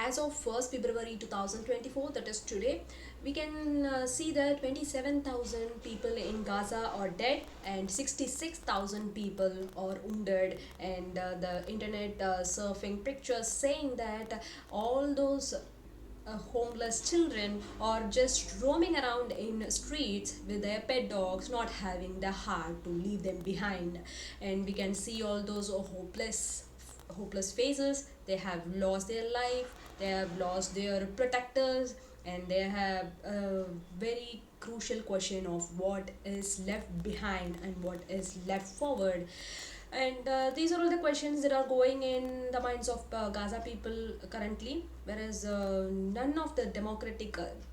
as of 1st February 2024, that is today, we can see that 27,000 people in Gaza are dead and 66,000 people are wounded, and the internet surfing pictures saying that all those homeless children are just roaming around in streets with their pet dogs, not having the heart to leave them behind. And we can see all those hopeless faces. They have lost their life, they have lost their protectors, and they have a very crucial question of what is left behind and what is left forward. And these are all the questions that are going in the minds of Gaza people currently, whereas none of the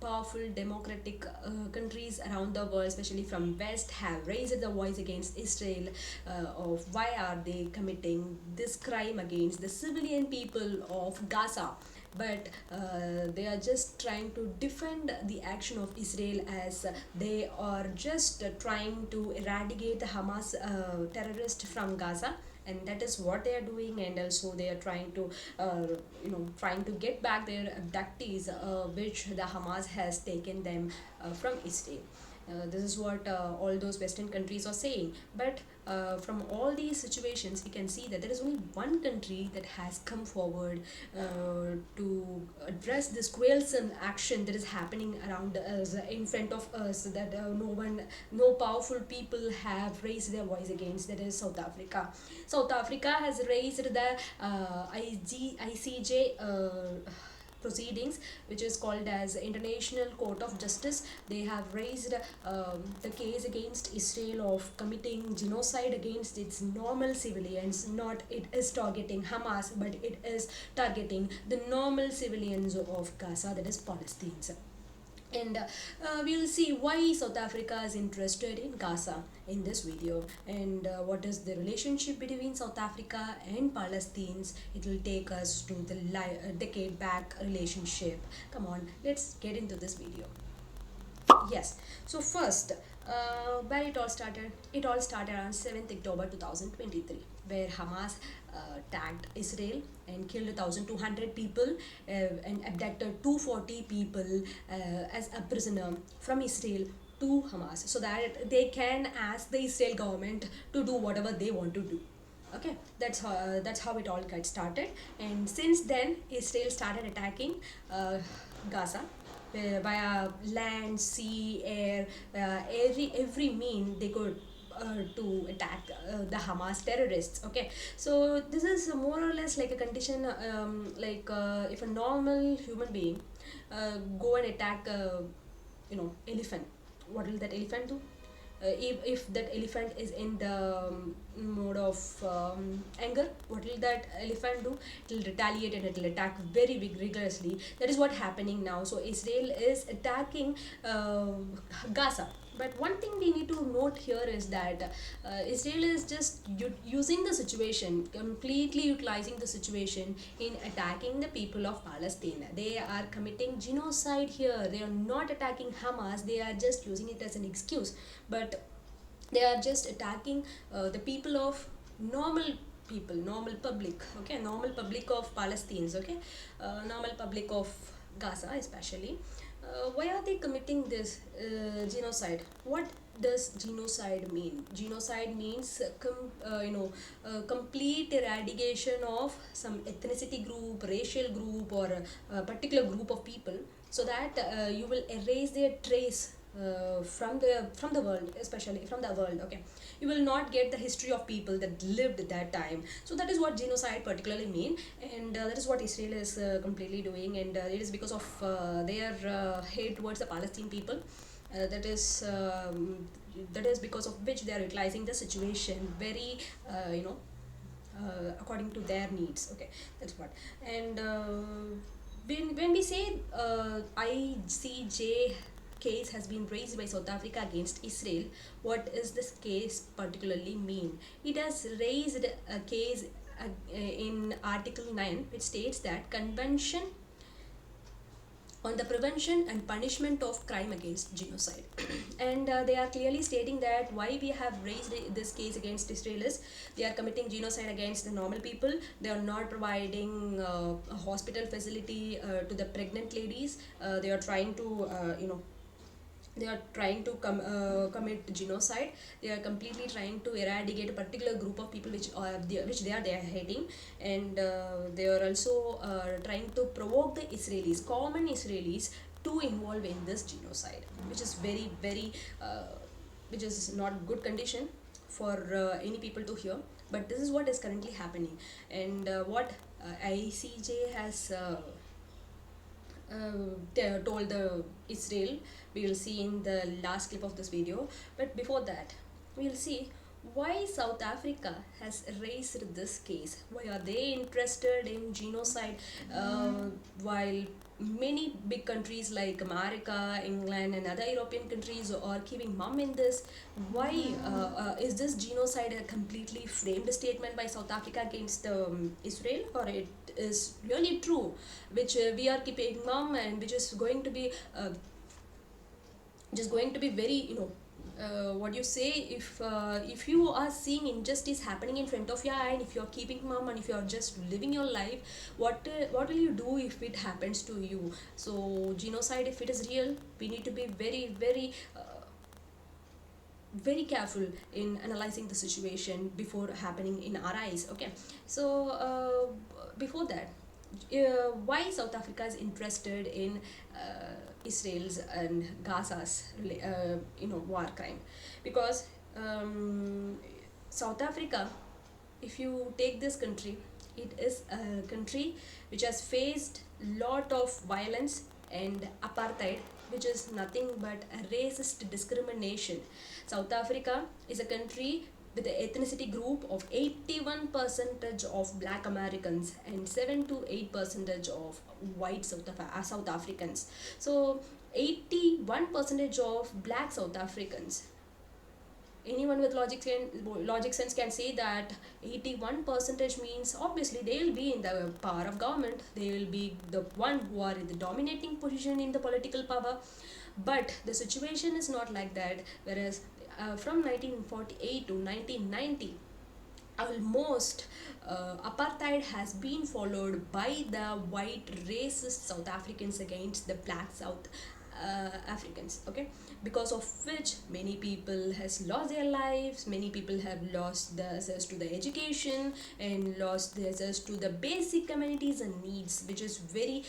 powerful democratic countries around the world, especially from West, have raised the voice against Israel of why are they committing this crime against the civilian people of Gaza. But they are just trying to defend the action of Israel, as they are just trying to eradicate the Hamas terrorist from Gaza, and that is what they are doing. And also they are trying to trying to get back their abductees, which the Hamas has taken them from Israel. This is what all those Western countries are saying. But from all these situations, we can see that there is only one country that has come forward to address this quarrelsome action that is happening around us, in front of us, that no powerful people have raised their voice against. That is South Africa. South Africa has raised the ICJ proceedings, which is called as International Court of Justice. They have raised the case against Israel of committing genocide against its normal civilians. Not it is targeting Hamas, but it is targeting the normal civilians of Gaza, that is Palestinians. And we'll see why South Africa is interested in Gaza in this video, and what is the relationship between South Africa and Palestinians. It will take us to the decade back relationship. Come on, let's get into this video. Yes, so first, where it all started on 7th October 2023, where Hamas attacked Israel and killed 1,200 people and abducted 240 people as a prisoner from Israel to Hamas, so that they can ask the Israel government to do whatever they want to do. Okay, that's how it all got started. And since then Israel started attacking Gaza via land, sea, air, every mean they could to attack the Hamas terrorists. Okay, so this is more or less like a condition, if a normal human being go and attack elephant, what will that elephant do? If that elephant is in the mode of anger, what will that elephant do? It will retaliate and it will attack very vigorously. That is what happening now. So Israel is attacking Gaza. But one thing we need to note here is that Israel is just using the situation, completely utilizing the situation in attacking the people of Palestine. They are committing genocide here. They are not attacking Hamas. They are just using it as an excuse. But they are just attacking the people of normal people, normal public, okay, normal public of Palestinians, okay, normal public of Gaza especially. Why are they committing this genocide? What does genocide mean? Genocide means complete eradication of some ethnicity group, racial group, or a particular group of people, so that you will erase their trace from the world, especially from the world. Okay, you will not get the history of people that lived at that time. So that is what genocide particularly mean, and that is what Israel is completely doing. And it is because of their hate towards the Palestinian people, that is because of which they are utilizing the situation very according to their needs. Okay, that's what. And when we say ICJ case has been raised by South Africa against Israel, what is this case particularly mean? It has raised a case in Article 9, which states that Convention on the prevention and punishment of crime against genocide. And they are clearly stating that why we have raised this case against Israel is they are committing genocide against the normal people. They are not providing a hospital facility to the pregnant ladies. They are trying to they are trying to commit genocide. They are completely trying to eradicate a particular group of people which they are hating. And they are also trying to provoke the Israelis, common Israelis, to involve in this genocide, which is very uh, which is not good condition for any people to hear. But this is what is currently happening. And what ICJ has told the Israel. We will see in the last clip of this video. But before that, we will see why South Africa has raised this case. Why are they interested in genocide while many big countries like America, England, and other European countries are keeping mum in this? Why is this genocide a completely framed statement by South Africa against Israel, or it is really true, which we are keeping mum, and which is going to be just going to be very, what you say, if you are seeing injustice happening in front of your eye, and if you are keeping mum, and if you are just living your life, what will you do if it happens to you? So genocide, if it is real, we need to be very careful in analyzing the situation before happening in our eyes. Okay, so before that, why South Africa is interested in Israel's and Gaza's war crime? Because South Africa, if you take this country, it is a country which has faced lot of violence and apartheid, which is nothing but a racist discrimination. South Africa is a country with an ethnicity group of 81 percentage of black Americans and 7 to 8 percentage of white South Africans. So 81 percentage of black South Africans, anyone with logic sense can say that 81 percentage means obviously they will be in the power of government, they will be the one who are in the dominating position in the political power. But the situation is not like that. Whereas from 1948 to 1990, almost apartheid has been followed by the white racist South Africans against the black South Africans. Okay, because of which many people has lost their lives, many people have lost the access to the education and lost the access to the basic amenities and needs, which is very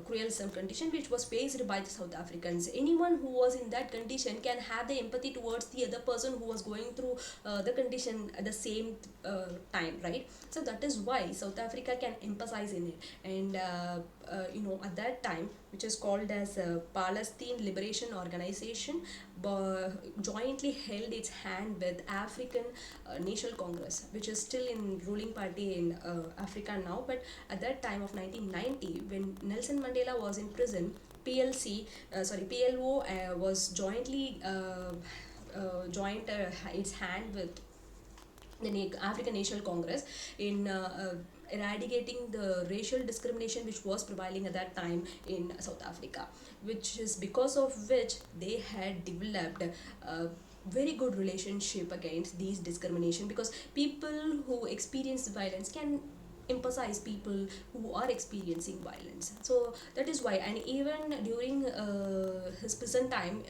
cruel some condition which was faced by the South Africans. Anyone who was in that condition can have the empathy towards the other person who was going through the condition at the same time, right? So that is why South Africa can emphasize in it. And at that time, which is called as Palestine Liberation Organization, jointly held its hand with African National Congress, which is still in ruling party in Africa now. But at that time of 1990, when Nelson Mandela was in prison, PLO was jointly joined its hand with the African National Congress in eradicating the racial discrimination which was prevailing at that time in South Africa, which is because of which they had developed a very good relationship against these discrimination, because people who experience violence can emphasize people who are experiencing violence. So that is why. And even during his prison time,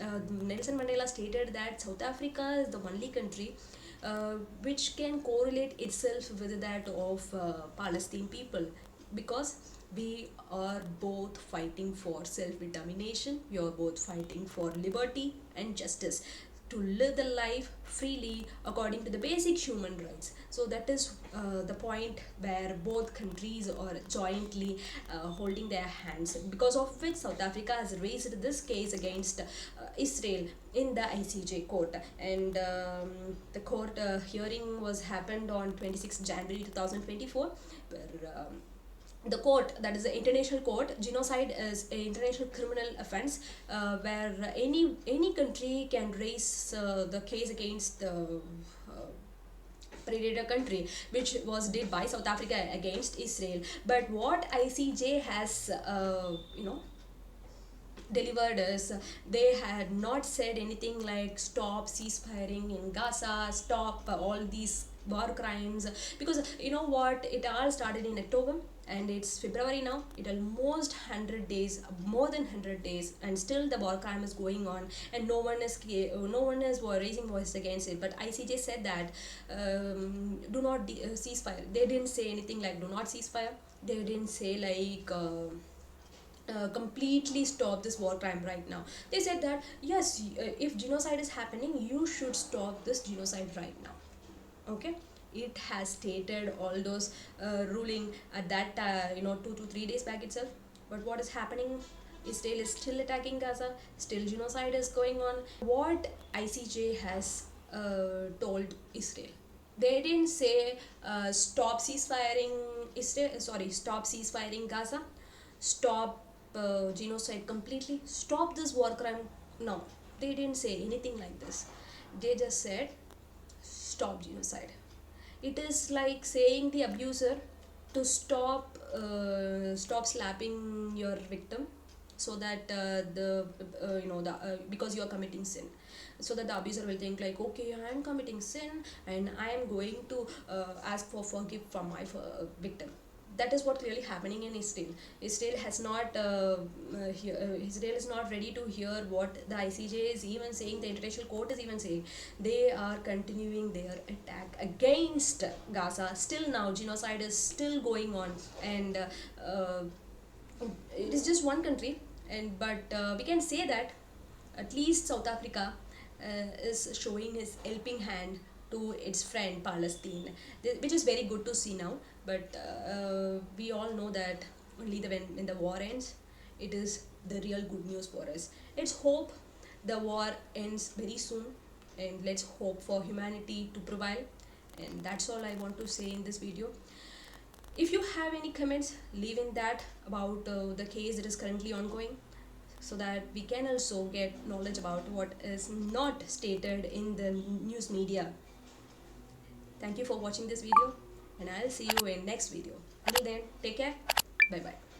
Nelson Mandela stated that South Africa is the only country which can correlate itself with that of Palestine people, because we are both fighting for self-determination, we are both fighting for liberty and justice, to live the life freely according to the basic human rights. So that is the point where both countries are jointly holding their hands, because of which South Africa has raised this case against Israel in the ICJ court. And the court hearing was happened on 26 January 2024, where the court, that is the international court, genocide is an international criminal offense, where any country can raise the case against the predator country, which was did by South Africa against Israel. But what ICJ has delivered us. They had not said anything like stop ceasefiring in Gaza, stop all these war crimes, because you know what, it all started in October and it's February now. It almost 100 days, more than 100 days, and still the war crime is going on, and no one is raising voice against it. But ICJ said that do not ceasefire. They didn't say anything like do not ceasefire. They didn't say like completely stop this war crime right now. They said that yes, if genocide is happening, you should stop this genocide right now. Okay, it has stated all those ruling at that 2 to 3 days back itself. But what is happening? Israel is still attacking Gaza, still genocide is going on. What ICJ has told Israel, they didn't say stop ceasefiring Israel, sorry, stop ceasefiring Gaza, stop genocide completely, stop this war crime. No, they didn't say anything like this. They just said stop genocide. It is like saying the abuser to stop slapping your victim, so that the because you are committing sin, so that the abuser will think like, okay, I am committing sin and I am going to ask for forgive from my victim. That is what clearly happening in Israel. Israel has not Israel is not ready to hear what the ICJ is even saying, the international court is even saying. They are continuing their attack against Gaza. Still now genocide is still going on, and it is just one country, and but we can say that at least South Africa is showing his helping hand to its friend Palestine, which is very good to see now. But we all know that only when the war ends, it is the real good news for us. Let's hope the war ends very soon, and let's hope for humanity to prevail. And that's all I want to say in this video. If you have any comments, leave in that about the case that is currently ongoing, so that we can also get knowledge about what is not stated in the news media. Thank you for watching this video, and I'll see you in next video. Until then, take care. Bye bye.